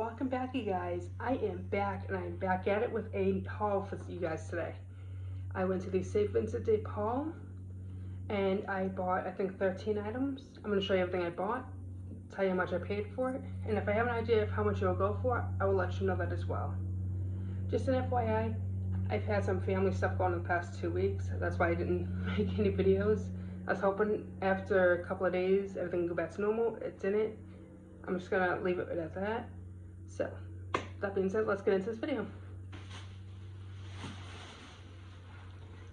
welcome back, you guys. I am back, and I'm back at it with a haul for you guys today. I went to the St. Vincent de Paul, and I bought, I think, 13 items. I'm going to show you everything I bought, tell you how much I paid for it, and if I have an idea of how much it'll go for, I will let you know that as well. Just an FYI, I've had some family stuff going on the past 2 weeks. That's why I didn't make any videos. I was hoping after a couple of days everything would go back to normal. It didn't. I'm just gonna leave it at that. So, that being said, let's get into this video.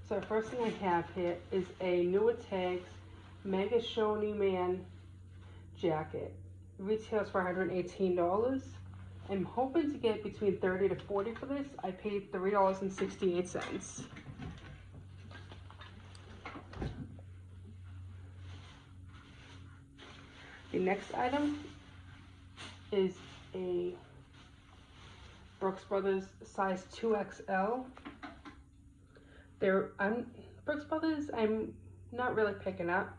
So the first thing I have here is a Newer Tags Mega Shoney Man jacket. Retails for $118. I'm hoping to get between $30 to $40 for this. I paid $3.68. The next item is a Brooks Brothers size 2XL. Brooks Brothers, I'm not really picking up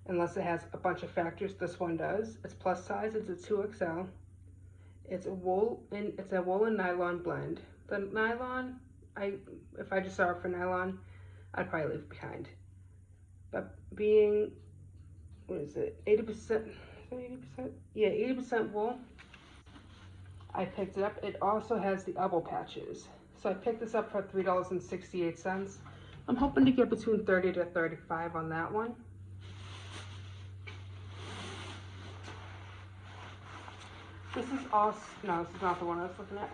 unless it has a bunch of factors. This one does. It's plus size. It's a 2XL. It's a wool and nylon blend. The nylon, if I just saw it for nylon, I'd probably leave it behind. But being, what is it, 80%? 80%? Yeah, 80% wool. I picked it up. It also has the elbow patches. So I picked this up for $3.68. I'm hoping to get between $30 to $35 on that one. This is also, no, this is not the one I was looking at.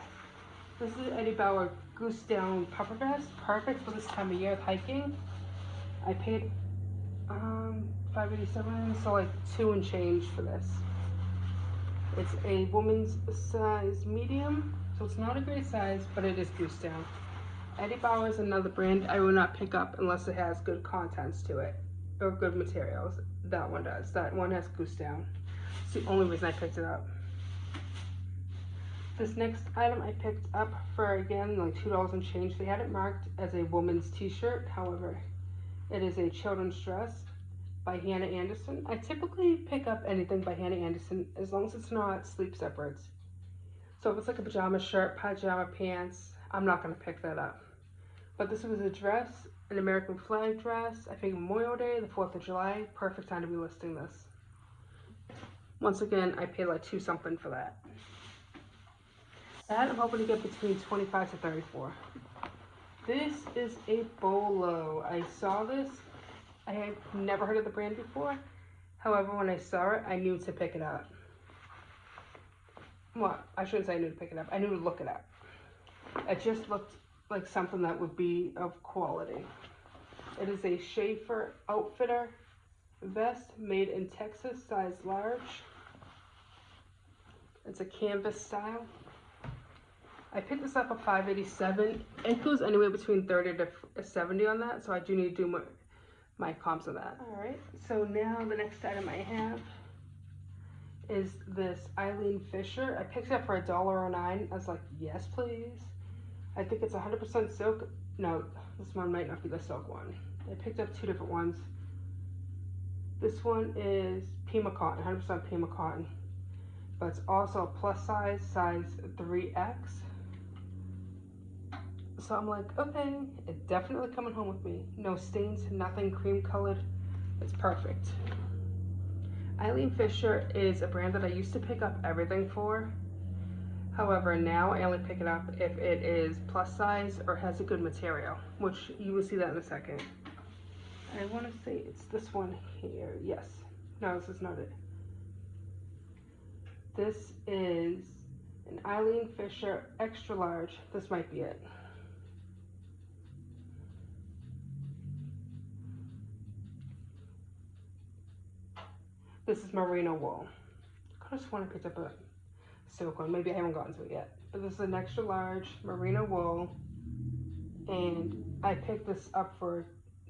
This is Eddie Bauer Goose Down Puffer Vest. Perfect for this time of year with hiking. I paid $5.87, so like $2 and change for this. It's a woman's size medium, so it's not a great size, but it is goose down. Eddie Bauer is another brand I will not pick up unless it has good contents to it, or good materials. That one does. That one has goose down. It's the only reason I picked it up. This next item I picked up for, again, like $2 and change. They had it marked as a woman's t-shirt. However, it is a children's dress by Hannah Anderson. I typically pick up anything by Hannah Anderson as long as it's not sleep separates. So if it's like a pajama shirt, pajama pants, I'm not going to pick that up. But this was a dress, an American flag dress. I think Memorial Day, the 4th of July, perfect time to be listing this. Once again, I paid like $2 something for that. That I'm hoping to get between $25 to $34. This is a BOLO. I saw this. I had never heard of the brand before. However, when I saw it, I knew to pick it up. Well, I shouldn't say I knew to pick it up. I knew to look it up. It just looked like something that would be of quality. It is a Schaefer Outfitter vest made in Texas, size large. It's a canvas style. I picked this up at $5.87. It goes anywhere between $30 to $70 on that, so I do need to do my comps of that. Alright, so now the next item I have is this Eileen Fisher. I picked it up for $1.09. I was like, yes please. I think it's 100% silk. No, this one might not be the silk one. I picked up two different ones. This one is Pima cotton, 100% Pima cotton. But it's also a plus size 3X. So I'm like, okay, it's definitely coming home with me. No stains, nothing cream colored. It's perfect. Eileen Fisher is a brand that I used to pick up everything for. However, now I only pick it up if it is plus size or has a good material, which you will see that in a second. I want to say it's this one here. Yes. No, this is not it. This is an Eileen Fisher extra large. This might be it. This is merino wool. I could have sworn I picked up a silk one. Maybe I haven't gotten to it yet. But this is an extra large merino wool. And I picked this up for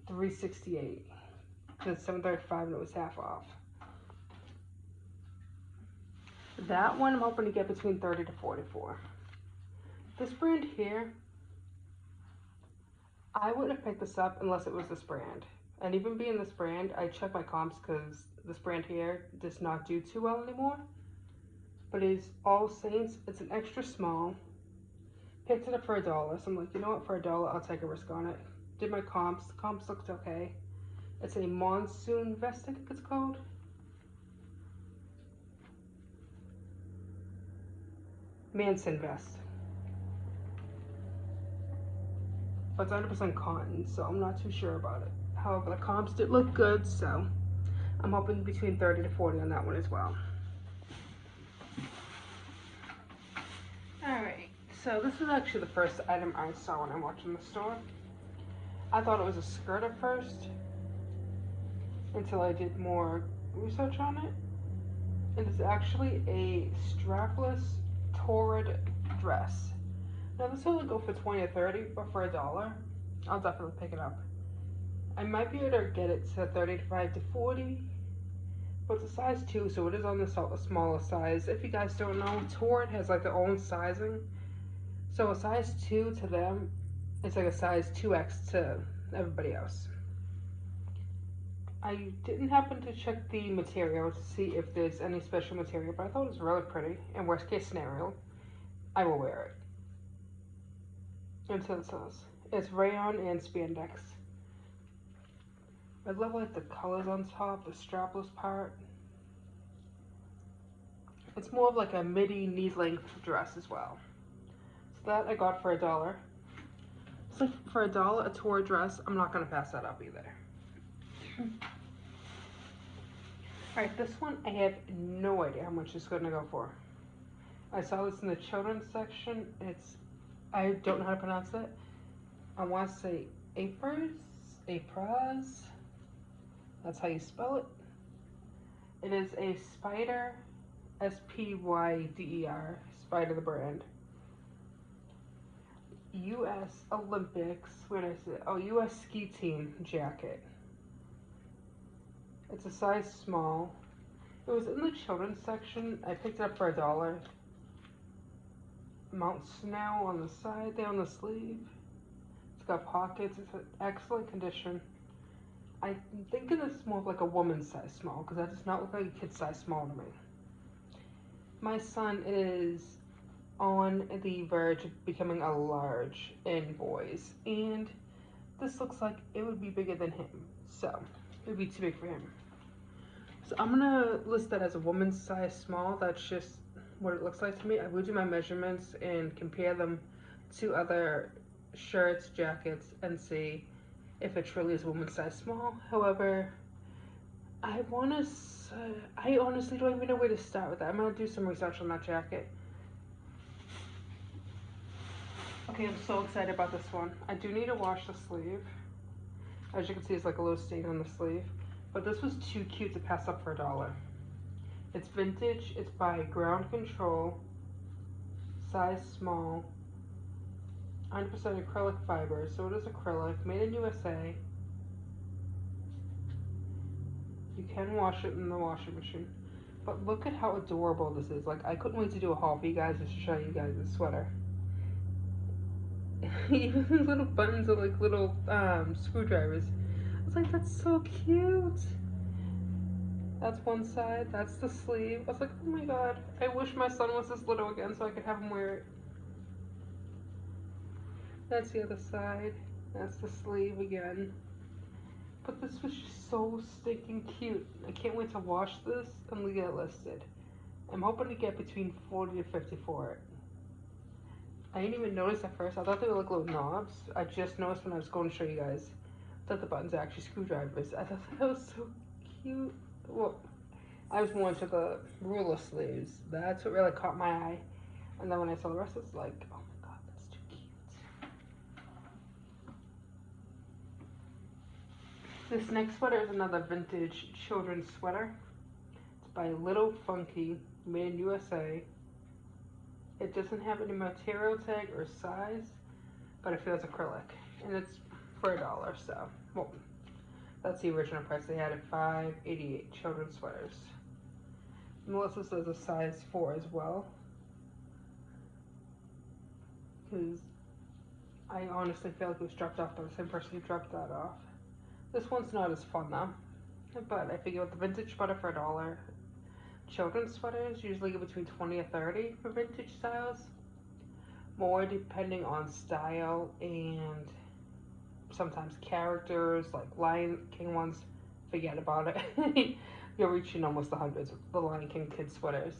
$3.68. It's $7.35 and it was half off. That one I'm hoping to get between $30 to $44. This brand here, I wouldn't have picked this up unless it was this brand. And even being this brand, I check my comps because this brand here does not do too well anymore. but it's All Saints. It's an extra small. Picked it up for $1, so I'm like, you know what, for $1, I'll take a risk on it. Did my comps. Comps looked okay. It's a monsoon vest, I think it's called. Manson vest. But it's 100% cotton, so I'm not too sure about it. However, the comps did look good, so I'm hoping between 30 to 40 on that one as well. Alright, so this is actually the first item I saw when I walked in the store. I thought it was a skirt at first, until I did more research on it. It is actually a strapless torrid dress. Now this will go for 20 or 30, but for $1, I'll definitely pick it up. I might be able to get it to 35 to 40, but it's a size 2, so it is on the smaller size. If you guys don't know, Torrid has like their own sizing. So a size 2 to them, it's like a size 2X to everybody else. I didn't happen to check the material to see if there's any special material, but I thought it was really pretty. In worst case scenario, I will wear it. And so it says, it's rayon and spandex. I love like the colors on top, the strapless part. It's more of like a midi knee-length dress as well. So that I got for $1. So for $1, a tour dress, I'm not gonna pass that up either. Alright, this one I have no idea how much it's gonna go for. I saw this in the children's section. I don't know how to pronounce it. I want to say Apras. That's how you spell it. It is a Spider, Spyder, Spider the brand. U.S. Olympics, where is it? Oh, U.S. Ski Team jacket. It's a size small. It was in the children's section. I picked it up for $1. Mount Snow on the side there on the sleeve. It's got pockets. It's in excellent condition. I'm thinking this is more of like a woman's size small, because that does not look like a kid's size small to me. My son is on the verge of becoming a large in boys, and this looks like it would be bigger than him, so it would be too big for him. So I'm gonna list that as a woman's size small. That's just what it looks like to me. I will do my measurements and compare them to other shirts, jackets, and see if it truly is a woman's size small. However, I honestly don't even know where to start with that. I'm gonna do some research on that jacket. Okay, I'm so excited about this one. I do need to wash the sleeve. As you can see, it's like a little stain on the sleeve. But this was too cute to pass up for $1. It's vintage. It's by Ground Control. Size small. 100% acrylic fiber. So it is acrylic. Made in USA. You can wash it in the washing machine. But look at how adorable this is. Like, I couldn't wait to do a haul for you guys just to show you guys this sweater. Even the little buttons are like little screwdrivers. I was like, that's so cute. That's one side. That's the sleeve. I was like, oh my god. I wish my son was this little again so I could have him wear it. That's the other side. That's the sleeve again. But this was just so stinking cute. I can't wait to wash this and get it listed. I'm hoping to get between 40 to 50 for it. I didn't even notice at first. I thought they were like little knobs. I just noticed when I was going to show you guys that the buttons are actually screwdrivers. I thought that was so cute. Well, I was more into the ruler sleeves. That's what really caught my eye. And then when I saw the rest, it's like, oh my god, that's too cute. This next sweater is another vintage children's sweater. It's by Little Funky, made in USA. It doesn't have any material tag or size, but it feels acrylic. And it's for $1, so, well, that's the original price. They had it $5.88 children's sweaters. Melissa says a size 4 as well. Because I honestly feel like it was dropped off by the same person who dropped that off. This one's not as fun though. But I figured with the vintage sweater for $1, children's sweaters, usually between 20 or 30 for vintage styles. More depending on style and sometimes characters, like Lion King ones, forget about it. You're reaching almost the hundreds of the Lion King kid sweaters.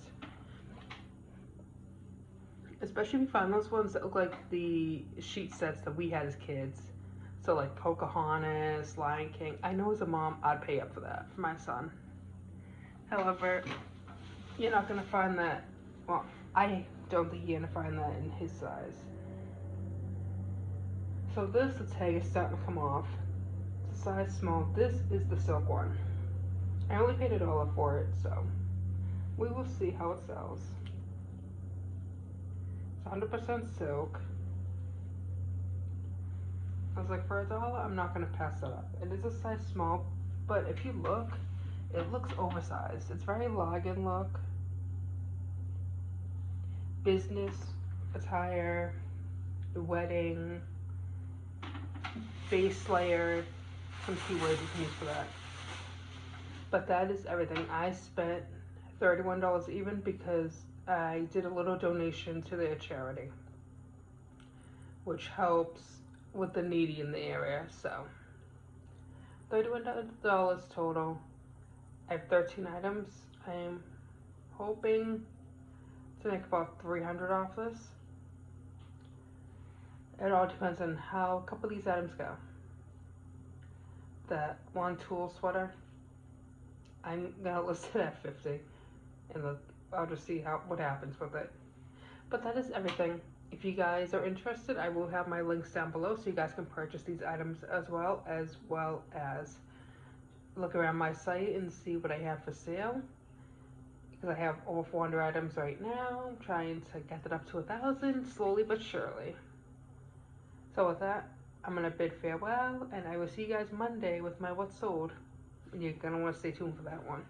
Especially if you find those ones that look like the sheet sets that we had as kids. So like Pocahontas, Lion King. I know as a mom, I'd pay up for that for my son. However, you're not gonna find that. Well, I don't think you're gonna find that in his size. So this, the tag is starting to come off. It's a size small. This is the silk one. I only paid $1 for it, so we will see how it sells. It's 100% silk. I was like, for $1, I'm not gonna pass that up. It is a size small, but if you look, it looks oversized. It's very login look. Business attire, wedding, base layer, some keywords you can use for that. But that is everything. I spent $31 even because I did a little donation to their charity, which helps with the needy in the area. So $31 total. I have 13 items. I am hoping to make about 300 off this. It all depends on how a couple of these items go. That one tulle sweater, I'm gonna list it at 50, and I'll just see what happens with it. But that is everything. If you guys are interested, I will have my links down below so you guys can purchase these items as well as look around my site and see what I have for sale. Because I have over 400 items right now. I'm trying to get it up to 1,000 slowly but surely. So with that, I'm gonna bid farewell, and I will see you guys Monday with my what's sold. And you're gonna want to stay tuned for that one.